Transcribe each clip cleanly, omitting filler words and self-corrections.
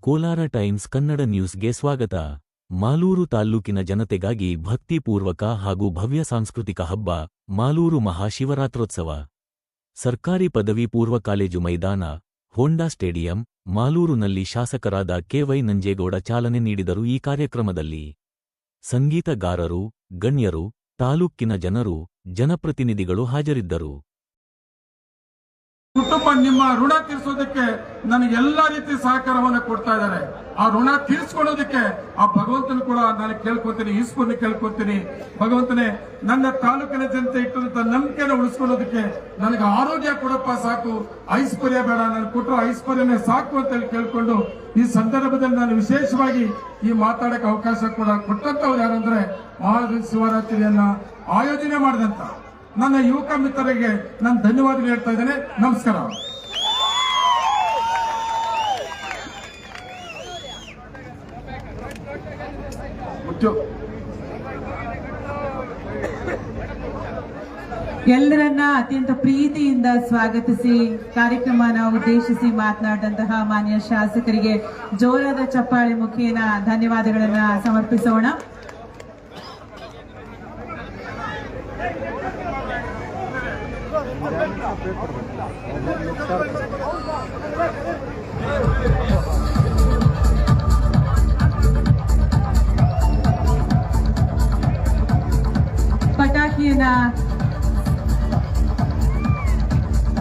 Kolar times Kannada ನ್ಯೂಸ್ಗೆ ಸ್ವಾಗತ. ಮಾಲೂರು ತಾಲ್ಲೂಕಿನ ಜನತೆಗಾಗಿ ಭಕ್ತಿಪೂರ್ವಕ ಹಾಗೂ ಭವ್ಯ ಸಾಂಸ್ಕೃತಿಕ ಹಬ್ಬ ಮಾಲೂರು ಮಹಾಶಿವರಾತ್ರೋತ್ಸವ. ಸರ್ಕಾರಿ ಪದವಿ ಪೂರ್ವ ಕಾಲೇಜು ಮೈದಾನ, ಹೋಂಡಾ ಸ್ಟೇಡಿಯಂ, ಮಾಲೂರುನಲ್ಲಿ ಶಾಸಕರಾದ ಕೆ.ವೈ. ನಂಜೇಗೌಡ ಚಾಲನೆ ನೀಡಿದರು. ಈ ಕಾರ್ಯಕ್ರಮದಲ್ಲಿ ಸಂಗೀತಗಾರರು, ಗಣ್ಯರು, ತಾಲೂಕಿನ ಜನರು, ಜನಪ್ರತಿನಿಧಿಗಳು ಹಾಜರಿದ್ದರು. ಕುಟುಂಬ ನಿಮ್ಮ ಋಣ ತೀರಿಸೋದಕ್ಕೆ ನನಗೆ ಎಲ್ಲಾ ರೀತಿ ಸಹಕಾರವನ್ನು ಕೊಡ್ತಾ ಇದ್ದಾರೆ. ಆ ಋಣ ತೀರಿಸ್ಕೊಳ್ಳೋದಕ್ಕೆ ಆ ಭಗವಂತನ ಕೂಡ ನಾನು ಕೇಳ್ಕೊತೀನಿ, ಈಶ್ವರನ ಕೇಳ್ಕೊತೀನಿ. ಭಗವಂತನೇ, ನನ್ನ ತಾಲೂಕಿನ ಜನತೆ ಇಟ್ಟಂತ ನಂಬಿಕೆನ ಉಳಿಸ್ಕೊಳ್ಳೋದಕ್ಕೆ ನನಗೆ ಆರೋಗ್ಯ ಕೊಡಪ್ಪ ಸಾಕು, ಐಶ್ವರ್ಯ ಬೇಡ, ನಾನು ಕೊಟ್ಟರು ಐಶ್ವರ್ಯನೇ ಸಾಕು ಅಂತ ಹೇಳಿ ಕೇಳ್ಕೊಂಡು ಈ ಸಂದರ್ಭದಲ್ಲಿ ನಾನು ವಿಶೇಷವಾಗಿ ಈ ಮಾತಾಡಕ್ಕೆ ಅವಕಾಶ ಕೂಡ ಕೊಟ್ಟಂತವ್ರು ಯಾರಂದ್ರೆ ಮಹಾಶಿವರಾತ್ರಿಯನ್ನ ಆಯೋಜನೆ ಮಾಡಿದಂತ ನನ್ನ ಯುವಕ ಮಿತ್ರರಿಗೆ ನಾನು ಧನ್ಯವಾದ ಹೇಳ್ತಾ ಇದ್ದೇನೆ. ನಮಸ್ಕಾರ. ಎಲ್ಲರನ್ನ ಅತ್ಯಂತ ಪ್ರೀತಿಯಿಂದ ಸ್ವಾಗತಿಸಿ ಕಾರ್ಯಕ್ರಮನ ಉದ್ದೇಶಿಸಿ ಮಾತನಾಡಿದಂತಹ ಮಾನ್ಯ ಶಾಸಕರಿಗೆ ಜೋರಾದ ಚಪ್ಪಾಳೆ ಮುಖೇನ ಧನ್ಯವಾದಗಳನ್ನ ಸಮರ್ಪಿಸೋಣ. ಪಟಾಕಿಯನ್ನ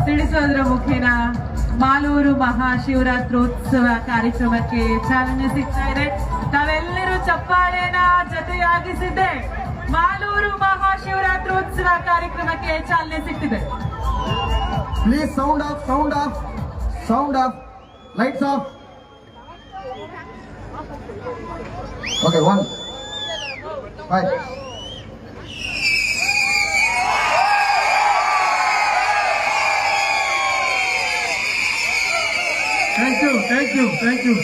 ಸಿಡಿಸೋದ್ರ ಮುಖೇನ ಮಾಲೂರು ಮಹಾಶಿವರಾತ್ರೋತ್ಸವ ಕಾರ್ಯಕ್ರಮಕ್ಕೆ ಚಾಲನೆ ಸಿಗ್ತಾ ಇದೆ. ತಾವೆಲ್ಲರೂ ಚಪ್ಪಾಳೆನ ಜೊತೆಯಾಗಿಸಿದ್ದೆ ಮಾಲೂರು ಮಹಾಶಿವರಾತ್ರೋತ್ಸವ ಕಾರ್ಯಕ್ರಮಕ್ಕೆ ಚಾಲನೆ ಸಿಗ್ತಿದೆ. Please sound off, lights off. Okay, 1, 5. Thank you.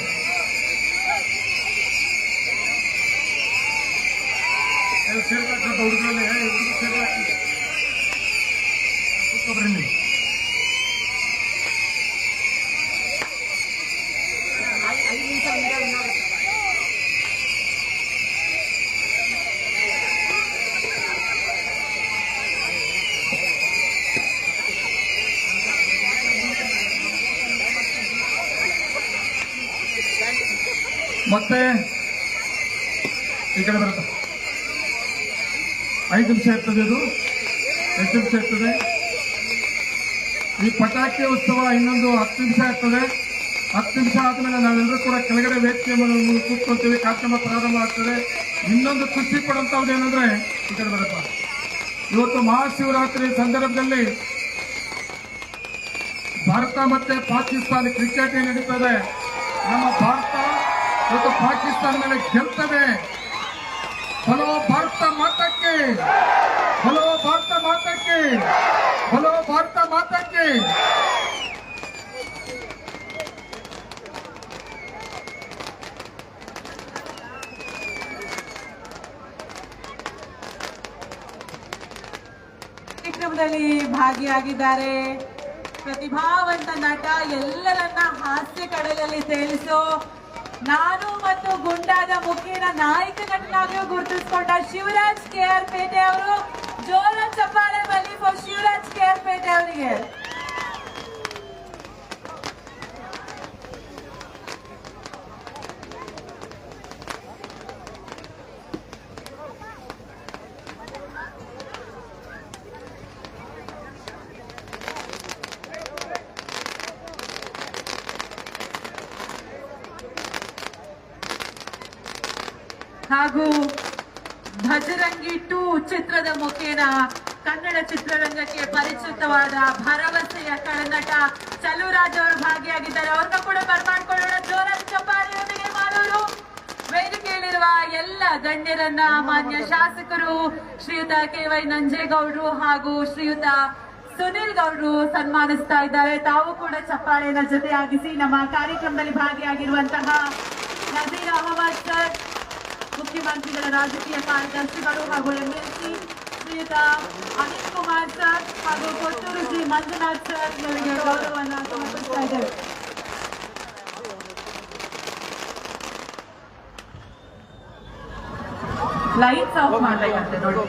ಮತ್ತೆ ಈ ಕಡೆ ಬರುತ್ತೆ. 5 ನಿಮಿಷ ಇರ್ತದೆ, ಇದು 8 ನಿಮಿಷ ಇರ್ತದೆ. ಈ ಪಟಾಕಿ ಉತ್ಸವ ಇನ್ನೊಂದು 10 ನಿಮಿಷ ಇರ್ತದೆ. 10 ನಿಮಿಷ ಆದ್ಮೇಲೆ ನಾವೆಲ್ಲರೂ ಕೂಡ ಕೆಳಗಡೆ ವೇದಿಕೆ ಕೂತ್ಕೊಳ್ತೀವಿ. ಕಾರ್ಯಕ್ರಮ ಪ್ರಾರಂಭ ಆಗ್ತದೆ. ಇನ್ನೊಂದು ಖುಷಿ ಪಡುವಂತವ್ದು ಏನಂದ್ರೆ, ಈ ಕಡೆ ಬರಪ್ಪ, ಇವತ್ತು ಮಹಾಶಿವರಾತ್ರಿ ಸಂದರ್ಭದಲ್ಲಿ ಭಾರತ ಮತ್ತೆ ಪಾಕಿಸ್ತಾನ ಕ್ರಿಕೆಟ್ ನಡೀತದೆ. ನಮ್ಮ ಭಾರತ ಇವತ್ತು ಪಾಕಿಸ್ತಾನ ಮೇಲೆ ಗೆಲ್ತದೆ. ಬಲೋ ಭಾರತ ಮಾತಕ್ಕೆ, ಬಲೋ ಭಾರತ ಮಾತಕ್ಕೆ, ಬಲೋ ಭಾರತ ಮಾತಕ್ಕೆ. ಕಾರ್ಯಕ್ರಮದಲ್ಲಿ ಭಾಗಿಯಾಗಿದ್ದಾರೆ ಪ್ರತಿಭಾವಂತ ನಟ, ಎಲ್ಲರನ್ನ ಹಾಸ್ಯ ಕಡಲಲ್ಲಿ ತೇಲಿಸೋ, ನಾನು ಮತ್ತು ಗುಂಡಾದ ಮುಖೇನ ನಾಯಕ ನಟನಾಗಿಯೂ ಗುರುತಿಸಿಕೊಂಡ ಶಿವರಾಜ್ ಕೆ.ಆರ್. ಪೇಟೆ ಅವರು. ಜೋರ ಚಪ್ಪಾಳೆ ಬಲಿ ಫಾರ್ ಶಿವರಾಜ್ ಕೆ.ಆರ್. ಪೇಟೆ ಅವರಿಗೆ. ಹಾಗೂ ಭಜರಂಗಿ 2 ಚಿತ್ರದ ಮುಖೇನ ಕನ್ನಡ ಚಿತ್ರರಂಗಕ್ಕೆ ಪರಿಚಿತವಾದ ಭರವಸೆಯ ಕಳನಟ ಚಲುರಾಜ್ ಅವರು ಭಾಗಿಯಾಗಿದ್ದಾರೆ. ಅವ್ರನ್ನ ಕೂಡ ಬರ್ಮಾಡ್ಕೊಳ್ಳೋಣ ಜೋರಾದ ಚಪ್ಪಾಳೆಯೊಂದಿಗೆ. ಮಾಲೂರು ವೇದಿಕೆಯಲ್ಲಿರುವ ಎಲ್ಲ ಗಣ್ಯರನ್ನ ಮಾನ್ಯ ಶಾಸಕರು ಶ್ರೀಯುತ ಕೆ.ವೈ. ನಂಜೇಗೌಡರು ಹಾಗೂ ಶ್ರೀಯುತ ಸುನಿಲ್ ಗೌಡರು ಸನ್ಮಾನಿಸ್ತಾ ಇದ್ದಾರೆ. ತಾವು ಕೂಡ ಚಪ್ಪಾಳೆನ ಜೊತೆಯಾಗಿಸಿ. ನಮ್ಮ ಕಾರ್ಯಕ್ರಮದಲ್ಲಿ ಭಾಗಿಯಾಗಿರುವಂತಹ ನಜೀರ್ ಅಹಮದ್ ಸರ್, ಮುಖ್ಯಮಂತ್ರಿಗಳ ರಾಜಕೀಯ ಕಾರ್ಯದರ್ಶಿಗಳು ಹಾಗೂ ಎಂಎಲ್ಸಿ ಶ್ರೀಯುತ ಅನಿಲ್ ಕುಮಾರ್ ಸರ್ ಹಾಗೂ ಕೊಟ್ಟೂರು ಶ್ರೀ ಮಂಜುನಾಥ್ ಸರ್ ಇವರಿಗೆ ಗೌರವವನ್ನು ಸಮರ್ಪಿಸ್ತಾ ಇದ್ದೇವೆ. ಲೈಟ್ಸ್ ಆಫ್ ಮಾಡ್ಬೇಕಂತೆ ನೋಡಿ.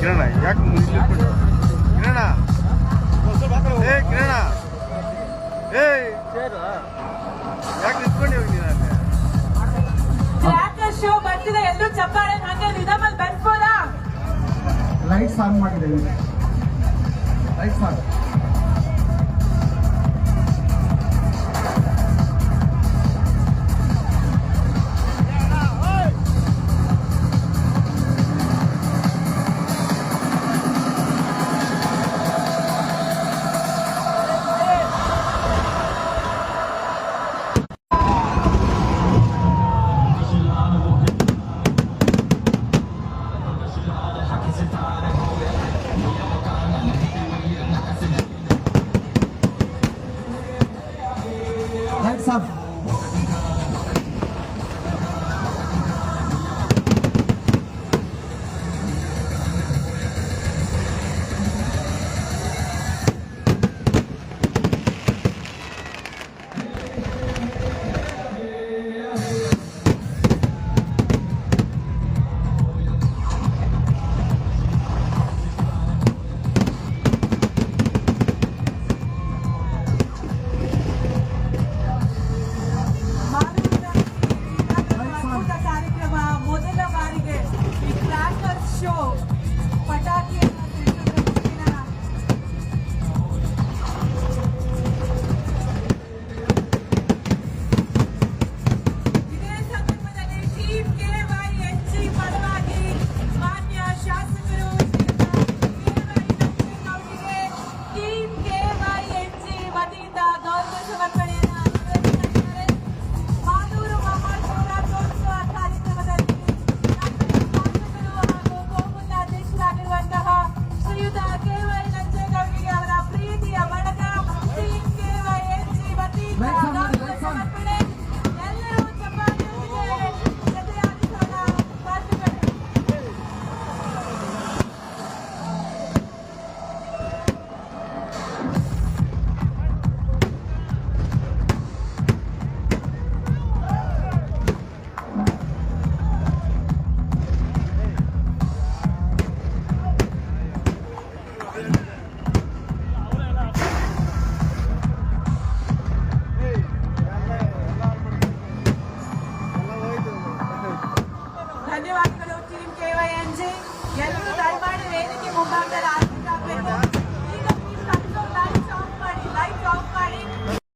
ಕಿರಣ ಯಾಕೆ ಕಿರಣ ಕಿರಣ ಯಾಕೆ ನಿಂತ್ಕೊಂಡು ಹೋಗಿ ಕ್ರ್ಯಾಕರ್ ಶೋ ಬರ್ತಿದೆ, ಎಲ್ಲರೂ ಚಪ್ಪಾಳೆ ಹಂಗೆ ನಿಧಾನದಲ್ಲಿ ಬೆಳೆಸ್ಬೋದಾ? ಲೈಟ್ಸ್ ಆನ್ ಮಾಡಿದ್ದೇವೆ. Lights on. Lights off. ಕಾರ್ಯಕ್ರಮ ಮೊದಲ ಬಾರಿಗೆ ಈ ಕ್ರ್ಯಾಕರ್ ಶೋ ಪಟಾಕಿಯನ್ನು ಸಿಡಿಸುವುದರ ಇದೇ ಸಂದರ್ಭದಲ್ಲಿ ಟೀಮ್ KYNG ಪರವಾಗಿ ಮಾನ್ಯ ಶಾಸಕರು ಅವರಿಗೆ ಟೀಮ್ KYNG ವತಿಯಿಂದ ಗೌರವ ಸಮರ್ಪಣೆಯನ್ನು ನಿರ್ವಹಿಸುತ್ತಿದ್ದಾರೆ. ಮಾಲೂರು ಮಹಾಶಿವರಾತ್ರೋತ್ಸವ ಕಾರ್ಯಕ್ರಮದಲ್ಲಿ ಶಾಸಕರು ಹಾಗೂ ಗೋಕುಲ ಅಧ್ಯಕ್ಷರಾಗಿರುವಂತಹ ಶ್ರೀಯುತ KY ನಂಜೇಗೌಡರಿಗೆ ಅವರ ಪ್ರೀತಿಯ ಬಳಗ ಟೀಮ್ KYNG ವತಿಯಿಂದ ಗೌರವ ಸಮರ್ಪಣೆ. ಎಲ್ಲರೂ ಚಪ್ಪಾಳೆಯೊಂದಿಗೆ ಜೊತೆಯಾಗಿಸೋಣ. ಪಾತ್ರಗಳು ಧನ್ಯವಾದಗಳು ಟೀಮ್ KYNG. ಎಲ್ಲರೂ ದಯಮಾಡಿ ವೇದಿಕೆ ಮುಂಭಾಗದಲ್ಲಿ